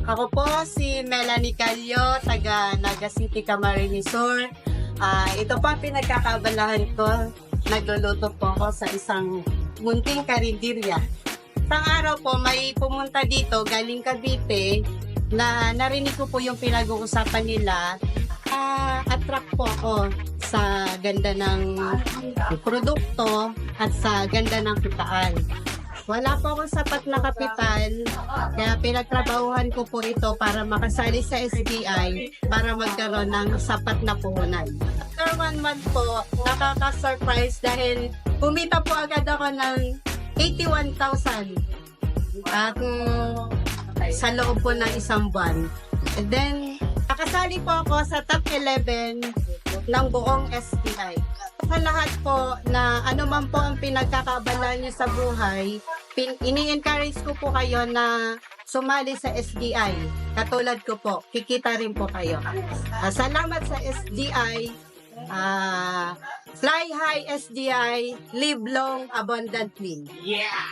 Ako po si Melanie Calio, taga Naga City, Camarines Sur. Ito po ang pinagkakabalahan ko. Nagluluto po ako sa isang munting karinderya. Isang araw po may pumunta dito galing Cavite na narinig ko po yung pinag-uusapan nila. Attract po ako sa ganda ng produkto at sa ganda ng kitaan. Wala po akong sapat na kapital, kaya pinagtrabahuhan ko po ito para makasali sa SBI para magkaroon ng sapat na puhunan. After 1 month po, nakaka-surprise dahil kumita po agad ako ng 81,000 at sa loob po ng isang buwan. And then, nakasali po ako sa top 11 ng buong SBI. Sa lahat po na ano man po ang pinagkakaabalahan niyo sa buhay, ini-encourage ko po kayo na sumali sa SDI. Katulad ko po, kikita rin po kayo. Salamat sa SDI. Fly high SDI, live long abundantly. Yeah!